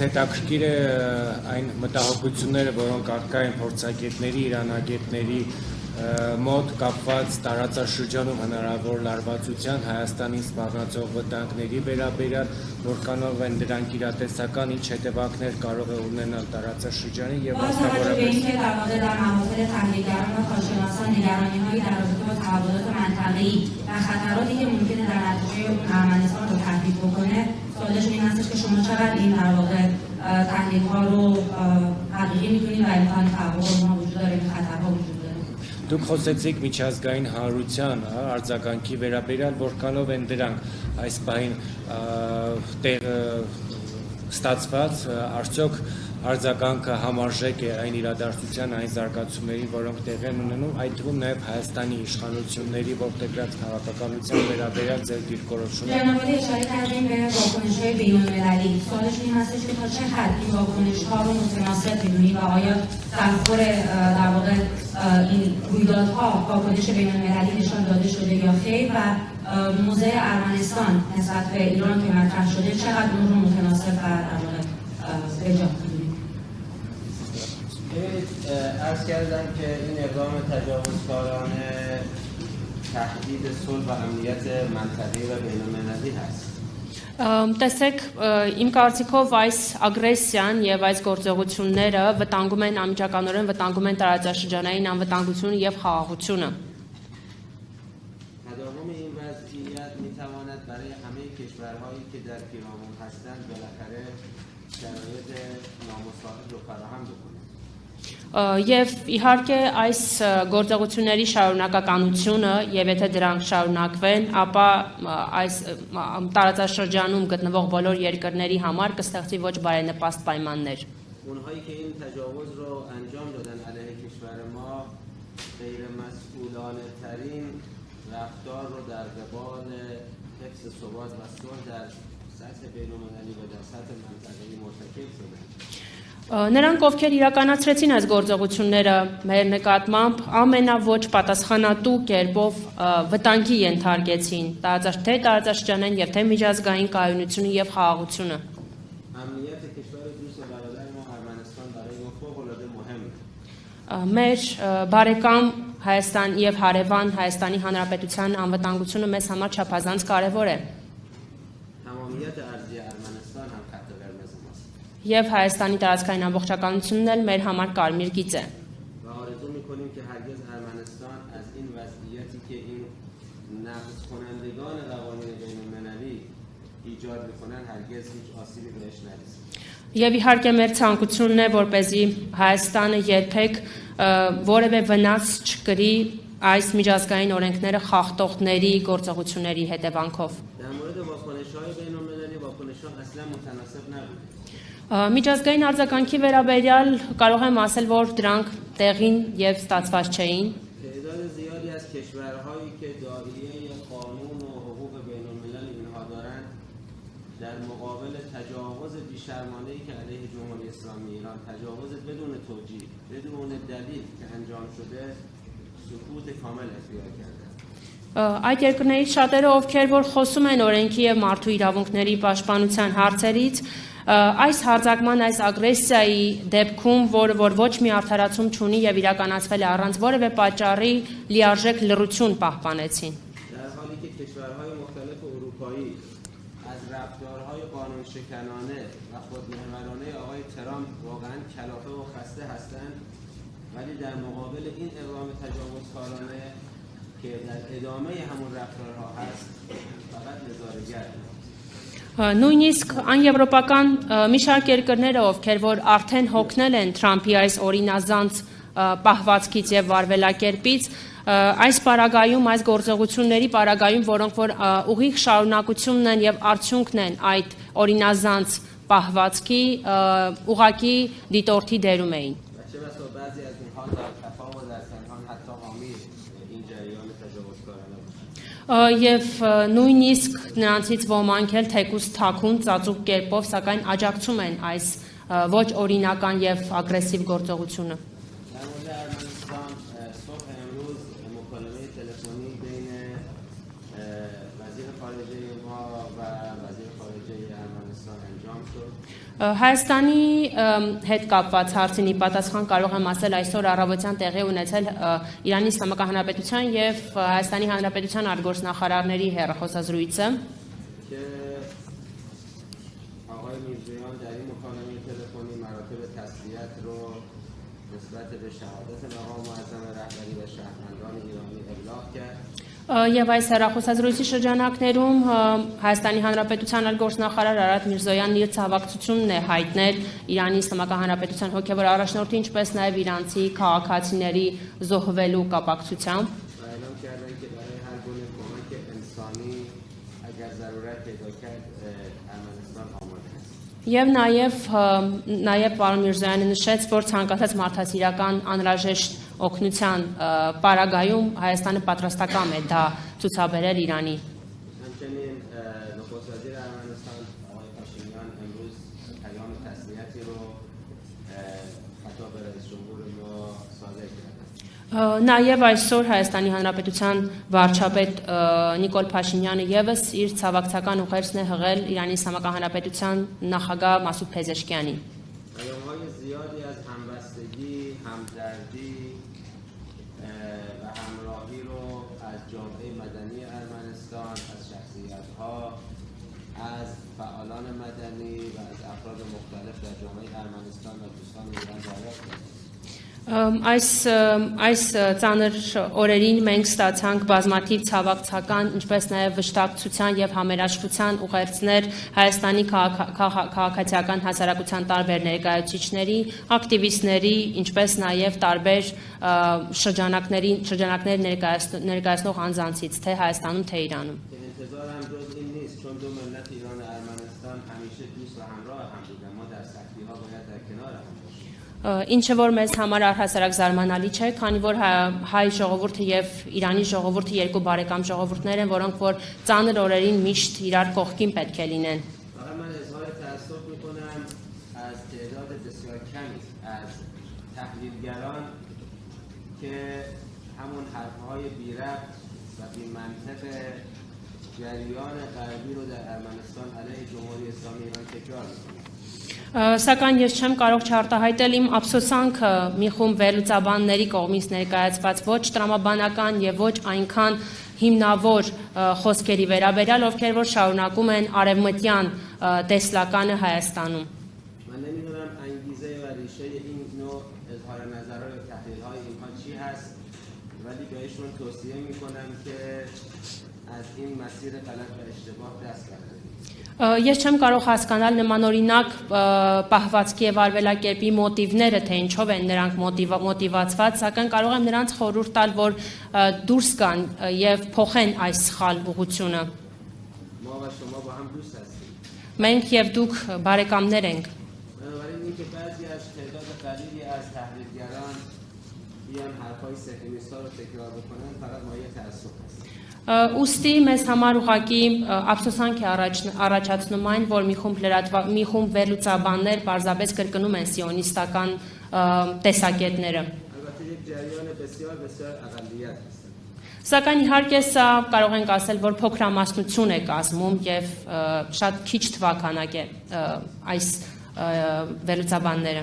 հետաքրքիր է այն մտահոգությունները, որոնք առկա են փորձագետների, իրանագետների մոտ կապված տարածաշրջանում հնարավոր լարվածության Հայաստանին սպառնացող վտանգների վերաբերյալ, որքանով են դրանք իրատեսական, ինչ հետևանքներ կարող է ունենալ տարածաշրջանին եւ سوالش این هستش که شما چقدر این در واقع تحلیل ها رو حقیقی می‌دونید و امکان تحقق اونها وجود داره این خطرها وجود داره Դուք խոսեցիք միջազգային հանրության արձագանքի վերաբերյալ, որքանով են դրանք այս պահին տեղ ստացված, արդյոք արձագանքը համարժեք է այն իրադարձության, այն զարգացումների, որոնք տեղ են ունենում, այդ թվում նաև Հայաստանի իշխանությունների ողջերտ քաղաքականության վերաբերյալ ձեր դիրքորոշումը։ جناب اشاره کردیم به واکنش‌های بین‌المللی. سوالش این هستش که تا چه حد این واکنش‌ها رو متناسب می‌دونید و آیا تأخر در واقع این رویدادها واکنش بین‌المللی نشان داده شده یا خیر و موضع ارمنستان نسبت به ایران که مطرح شده چقدر اون رو متناسب و در واقع اجرا عرض کردم که این اقدام تجاوزکارانه تهدید صلح و امنیت منطقه‌ای و بین‌المللی هست. Տեսեք, իմ կարծիքով այս ագրեսիան եւ այս գործողությունները վտանգում են անմիջականորեն վտանգում են տարածաշրջանային անվտանգությունը եւ խաղաղությունը։ تداوم این وضعیت می‌تواند برای همه کشورهایی که در پیرامون هستند بالاخره شرایط نامساعد رو فراهم بکنه. Եվ իհարկե այս գործողությունների շարունակականությունը եւ եթե դրանք շարունակվեն, ապա այս տարածաշրջանում գտնվող բոլոր երկրների համար կստեղծվի ոչ բարենպաստ պայմաններ։ اونهایی که این تجاوز رو انجام دادن علیه کشور ما غیر مسئولانه ترین رفتار رو در قبال حفظ ثبات و صلح در سطح بین‌المللی و در سطح منطقه‌ای مرتکب شدن. Նրանք, ովքեր իրականացրեցին այս գործողությունները մեր նկատմամբ, ամենաոչ պատասխանատու կերպով վտանգի ենթարկեցին թե տարածաշրջանային եւ թե միջազգային կայունությունը եւ խաղաղությունը։ امنیت کشور دوست و برادر ما ارمنستان برای ما فوق‌العاده مهمه. Մեր բարեկամ Հայաստան եւ հարևան Հայաստանի Հանրապետության անվտանգությունը մեզ համար չափազանց կարեւոր է։ تمامیت ارضی ارمنستان هم خط قرمز ماست. Եվ Հայաստանի տարածքային ամբողջականությունն էլ մեր համար կարմիր գիծ է։ و آرزو می‌کنیم که هرگز ارمنستان از این وضعیتی که این نقض کنندگان قوانین بین‌المللی ایجاد می‌کنن هرگز هیچ آسیبی بهش نرسه. Եվ իհարկե մեր ցանկությունն է, որպեսզի Հայաստանը երբեք որևէ վնաս չկրի այս միջազգային օրենքները խախտողների գործողությունների հետևանքով։ در مورد واکنش‌های بین‌المللی واکنش‌ها اصلا متناسب نبود. Միջազգային արձագանքի վերաբերյալ կարող եմ ասել, որ դրանք տեղին եւ ստացված չէին։ تعداد زیادی از کشورهایی که داعیه قانون و حقوق بین‌الملل اینها دارند در مقابل تجاوز بی‌شرمانه‌ای که علیه جمهوری اسلامی ایران تجاوز بدون توجیه بدون دلیل که انجام شده سکوت کامل اختیار کردند. Այդ երկրներից շատերը, ովքեր որ խոսում են օրենքի եւ մարդու իրավունքների պաշտպանության հարցերից, այս հարձակման, այս ագրեսիայի դեպքում, որը որ ոչ մի արդարացում չունի եւ իրականացվել է առանց որևէ պատճառի, լիարժեք լռություն պահպանեցին։ در حالی که کشورهای مختلف اروپایی از رفتارهای قانونشکنانه و خودمحورانه آقای ترامپ واقعا کلافه و خسته هستند ولی در مقابل این اقدام تجاوزکارانه که در ادامه همون رفتارها هست فقط نظاره‌گر Նույնիսկ անեվրոպական մի շարք երկրները, ովքեր որ արդեն հոգնել են Թրամփի այս օրինազանց պահվածքից եւ վարվելակերպից, այս պարագայում, այս գործողությունների պարագայում, որոնք որ ուղիղ շարունակությունն են եւ արդյունքն են այդ օրինազանց պահվածքի, ուղակի դիտորդի դերում էին։ و چه بسا بعضی از اینها در خفا و در پنهان حتی حامی این جریان تجاوزکارانه باشند. Եվ նույնիսկ նրանցից ոմանք էլ թեկուզ թաքուն ծածուկ կերպով, սակայն աջակցում են այս ոչ օրինական եւ ագրեսիվ գործողությունը։ در مورد ارمنستان صبح امروز مکالمه تلفنی بین وزیر خارجه ما و وزیر خارجه ارمنستان انجام انجام شد. Հայաստանի հետ կապված հարցինի պատասխան կարող եմ ասել այսօր առավոտյան տեղի ունեցել Իրանի Իսլամական Հանրապետության եւ Հայաստանի Հանրապետության արտգործնախարարների հեռախոսազրույցը که آقای میرزویان در این مکالمه تلفنی مراتب تسلیت رو نسبت به شهادت مقام معظم رهبری و شهروندان ایرانی ابلاغ کرد. Եվ այս հեռախոսազրույցի շրջանակներում Հայաստանի Հանրապետության արտգործնախարար Արադ Միրզոյանն իր ցավակցությունն է հայտնել Իրանի Իսլամական Հանրապետության հոգևոր առաջնորդի, ինչպես նաև իրանցի քաղաքացիների զոհվելու կապակցությամբ و اعلام کردند که برای هر گونه کمک انسانی اگر ضرورت پیدا کرد ارمنستان آماده است. Եվ նաև պարոն Միրզոյանը նշեց, որ ցանկացած մարդասիրական անհրաժեշտ օգնության պարագայում Հայաստանը պատրաստական է դա ցուցաբերել Իրանի։ همچنین نخست وزیر ارمنستان آقای پاشینیان امروز پیام تسلیتی رو خطاب به رئیس جمهور ما صادر کردند. Նաև այսօր Հայաստանի Հանրապետության վարչապետ Նիկոլ Փաշինյանը եւս իր ցավակցական ուղերձն է հղել Իրանի Իսլամական Հանրապետության նախագահ Մասուդ Փեզեշքյանին։ پیام‌های زیادی از همبستگی، همدردی و همراهی رو از جامعه مدنی ارمنستان، از شخصیت‌ها، از فعالان مدنی و از افراد مختلف در جامعه ارمنستان و دوستان ایران دریافت کردیم. Այս ծանր օրերին մենք ստացանք բազմաթիվ ցավակցական, ինչպես նաև վշտակցության եւ համերաշխության ուղերձներ Հայաստանի քաղաքացիական հասարակության տարբեր ներկայացուցիչների, ակտիվիստների, ինչպես նաև տարբեր շրջանակներ ներկայացնող անձանցից, թե Հայաստանում, թե Իրանում։ انتظارم جز این نیست چون دو ملت ایران و ارمنستان همیشه دوست و همراه هم بودن. ما در سختی‌ها باید در کنار هم باشیم. Ինչը որ մեզ համար առհասարակ զարմանալի չէ, քանի որ հայ ժողովուրդը եւ Իրանի ժողովուրդը երկու բարեկամ ժողովուրդներ են, որոնք որ ծանր օրերին միշտ իրար կողքին պետք է լինեն։ فقط من اظهار تأسف میکنم از تعداد بسیار کمی از تحلیلگران که همون حرفهای بی ربط و بی منطق جریان غربی رو در ارمنستان علیه جمهوری اسلامی ایران تکرار میکنند. Սակայն ես չեմ կարող չարտահայտել իմ ափսոսանքը մի խումբ վերլուծաբանների կողմից ներկայացված ոչ տրամաբանական եւ ոչ այնքան հիմնավոր խոսքերի վերաբերյալ, ովքեր որ շարունակում են արևմտյան տեսլականը Հայաստանում։ من نمیدونم انگیزه و ریشه این نوع اظهار نظرهای و تحلیل‌های اینها چی هست ولی بهشون توصیه میکنم که از این مسیر غلط و اشتباه دست بردارید. Ես չեմ կարող հասկանալ նմանօրինակ պահվածքի եւ արվելակերպի մոտիվները, թե ինչով են նրանք մոտիվացված, սակայն կարող եմ նրանց խորհուրդ տալ, որ դուրս գան եւ փոխեն այս սխալ ուղղությունը։ ما و شما با هم دوست هستیم. Մենք եւ դուք բարեկամներ ենք։ بنابراین اینکه بعضی از تعداد قلیلی از تحلیلگران بیان حرفای صهیونیست‌ها رو تکرار بکنن فقط مایه تأسف است. Ուստի մեզ համար ուղղակի ափսոսանք է առաջացնում այն, որ մի խումբ վերլուծաբաններ պարզապես կրկնում են սիոնիստական տեսակետները։ البته یک جریان بسیار بسیار اقلیت هستند. Սակայն իհարկե սա կարող ենք ասել, որ փոքրամասնություն է կազմում եւ շատ քիչ թվականակ է այս վերլուծաբանները։